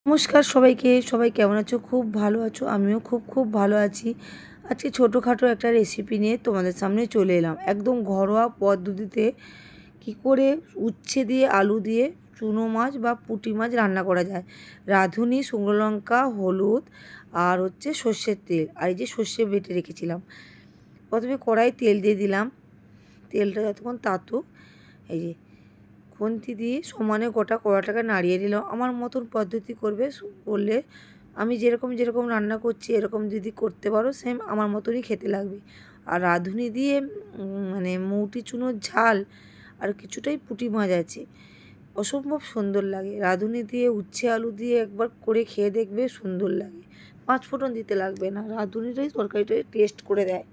নমস্কার সবাইকে। সবাই কেমন আছো? খুব ভালো আছো? আমিও খুব ভালো আছি। আজকে ছোটোখাটো একটা রেসিপি নিয়ে তোমাদের সামনে চলে এলাম। একদম ঘরোয়া পদ্ধতিতে কি করে উচ্ছে দিয়ে আলু দিয়ে চুনো মাছ বা পুঁটি মাছ রান্না করা যায়। রাঁধুনি, শুকনো লঙ্কা, হলুদ আর হচ্ছে সর্ষের তেল আর এই যে সর্ষে বেটে রেখেছিলাম। প্রথমে কড়াই তেল দিয়ে দিলাম। তেলটা যতক্ষণ তাতুক, এই যে খুন্তি দিয়ে সমানে গোটা কড়াটাকে নাড়িয়ে নিলাম। আমার মতন পদ্ধতি করলে আমি যেরকম রান্না করছি এরকম যদি করতে পারো সেম আমার মতনই খেতে লাগবে। আর রাঁধুনি দিয়ে মানে মৌটি চুনোর ঝাল আর কিছুটাই পুঁটি মাছ আছে, অসম্ভব সুন্দর লাগে। রাঁধুনি দিয়ে উচ্ছে আলু দিয়ে একবার করে খেয়ে দেখবে, সুন্দর লাগে। 5 ফোঁটন দিতে লাগবে না, রাঁধুনিটাই তরকারিটাই টেস্ট করে দেয়।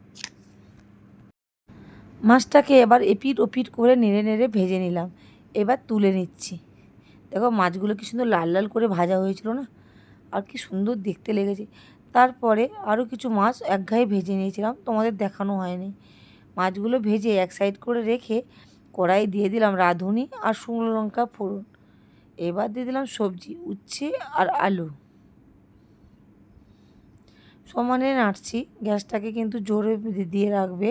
মাছটাকে এবার এপিট ওপিট করে নেড়ে নেড়ে ভেজে নিলাম। এবার তুলে নিচ্ছি। দেখো মাছগুলো কি সুন্দর লাল লাল করে ভাজা হয়েছিল না, আর কি সুন্দর দেখতে লেগেছে। তারপরে আরও কিছু মাছ একঘায়ে ভেজে নিয়েছিলাম, তোমাদের দেখানো হয়নি। মাছগুলো ভেজে এক সাইড করে রেখে কড়াই দিয়ে দিলাম রাঁধুনি আর শুকনো লঙ্কা ফোড়ন। এবার দিয়ে দিলাম সবজি, উচ্ছে আর আলু। সমানে নাড়ছি। গ্যাসটাকে কিন্তু জোরে দিয়ে রাখবে,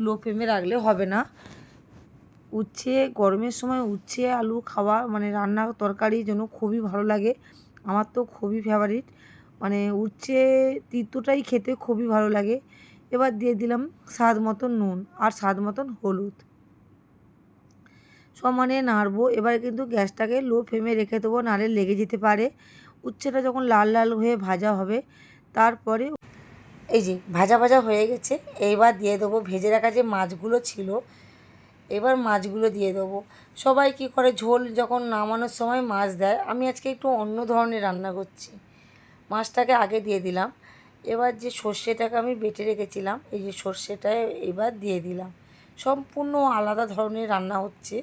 লো ফ্লেমে রাখলে হবে না। উচ্ছে গরমের সময় উচ্ছে আলু খাওয়া মানে রান্না তরকারির জন্য খুবই ভালো লাগে। আমার তো খুবই ফেভারিট, মানে উচ্ছে তিতোটাই খেতে খুবই ভালো লাগে। এবার দিয়ে দিলাম স্বাদ মতন নুন আর স্বাদ মতন হলুদ। সমানে নাড়বো। এবার কিন্তু গ্যাসটাকে লো ফ্লেমে রেখে দেবো, নাহলে লেগে যেতে পারে। উচ্ছেটা যখন লাল লাল হয়ে ভাজা হবে, তারপরে এই যে ভাজা ভাজা হয়ে গেছে। এইবার দিয়ে দেবো ভেজে রাখা যে মাছগুলো ছিল। এবার মাছগুলো দিয়ে দেবো। সবাই কী করে ঝোল যখন নামানোর সময় মাছ দেয়, আমি আজকে একটু অন্য ধরনের রান্না করছি। মাছটাকে আগে দিয়ে দিলাম। এবার যে সর্ষেটাকে আমি বেটে রেখেছিলাম, এই যে সর্ষেটা এবার দিয়ে দিলাম। সম্পূর্ণ আলাদা ধরনের রান্না হচ্ছে।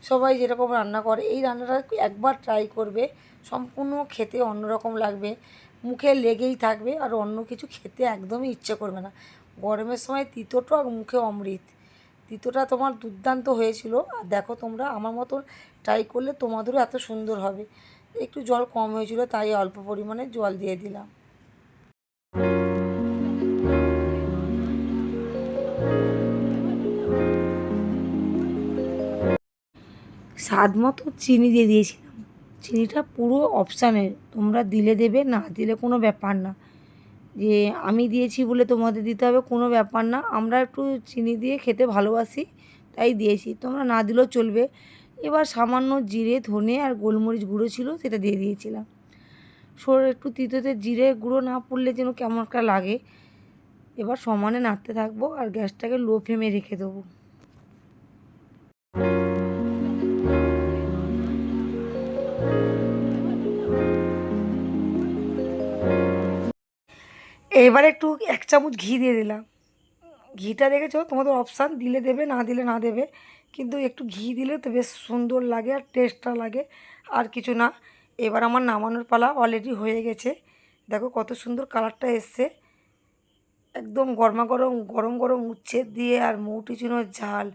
সবাই যেরকম রান্না করে এই রান্নাটা একবার ট্রাই করবে, সম্পূর্ণ খেতে অন্যরকম লাগবে, মুখে লেগেই থাকবে আর অন্য কিছু খেতে একদমই ইচ্ছে করবে না। গরমের সময় তিতোটা আর মুখে অমৃত। তিতোটা তোমার দুর্দান্ত হয়েছিল। আর দেখো তোমরা আমার মতন ট্রাই করলে তোমাদেরও এত সুন্দর হবে। একটু জল কম হয়েছিল তাই অল্প পরিমাণে জল দিয়ে দিলাম। স্বাদ মতো চিনি দিয়ে দিয়েছিলাম। চিনিটা পুরো অপশানের, তোমরা দিলে দেবে, না দিলে কোনো ব্যাপার না। যে আমি দিয়েছি বলে তোমাদের দিতে হবে কোনো ব্যাপার না। আমরা একটু চিনি দিয়ে খেতে ভালোবাসি তাই দিয়েছি, তোমরা না দিলেও চলবে। এবার সামান্য জিরে ধনে আর গোলমরিচ গুঁড়ো ছিল সেটা দিয়ে দিয়েছিলাম। একটু তিতোতে জিরে গুঁড়ো না পড়লে যেন কেমন একটা লাগে। এবার সমানে নাড়তে থাকবো আর গ্যাসটাকে লো ফ্লেমে রেখে দেবো। এবার একটু 1 চামচ ঘি দিয়ে দিলাম। ঘিটা দেখেছো, তোমাদের অপশান, দিলে দেবে, না দিলে না দেবে, কিন্তু একটু ঘি দিলে তো বেশ সুন্দর লাগে আর টেস্টটা লাগে, আর কিছু না। এবার আমার নামানোর পালা, অলরেডি হয়ে গেছে। দেখো কত সুন্দর কালারটা এসছে। একদম গরমাগরম গরম গরম উচ্ছে দিয়ে আর মৌটি চুনোর ঝাল,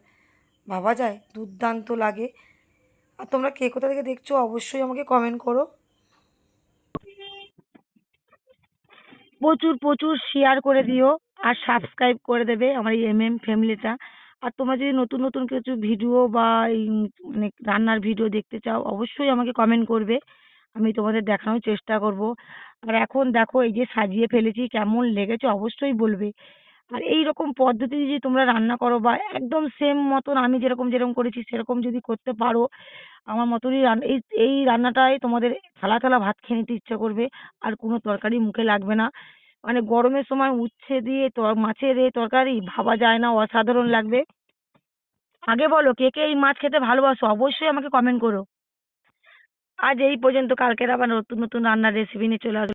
ভাবা যায় দুর্দান্ত লাগে। আর তোমরা কে কোথা থেকে দেখছো অবশ্যই আমাকে কমেন্ট করো। প্রচুর প্রচুর শেয়ার করে দিও আর সাবস্ক্রাইব করে দেবে আমার এই ফ্যামিলিটা। আর তোমরা যদি নতুন নতুন কিছু ভিডিও বা এই মানে রান্নার ভিডিও দেখতে চাও অবশ্যই আমাকে কমেন্ট করবে, আমি তোমাদের দেখানোর চেষ্টা করব। আর এখন দেখো এই যে সাজিয়ে ফেলেছি, কেমন লেগেছে অবশ্যই বলবে। আর এই রকম পদ্ধতি যদি তোমরা রান্না করো বা একদম সেম মতন আমি যেরকম যেরকম করেছি সেরকম যদি করতে পারো, আমার মতনই এই এই রান্নাটাই তোমাদের থালা থালা ভাত খেয়ে নিতে ইচ্ছা করবে, আর কোনো তরকারি মুখে লাগবে না। মানে গরমের সময় উচ্ছে দিয়ে মাছের এই তরকারি ভাবা যায় না, অসাধারণ লাগবে। আগে বলো কে কে এই মাছ খেতে ভালোবাসো, অবশ্যই আমাকে কমেন্ট করো। আজ এই পর্যন্ত, কালকের আবার নতুন নতুন রান্নার রেসিপি নিয়ে চলে আসবো।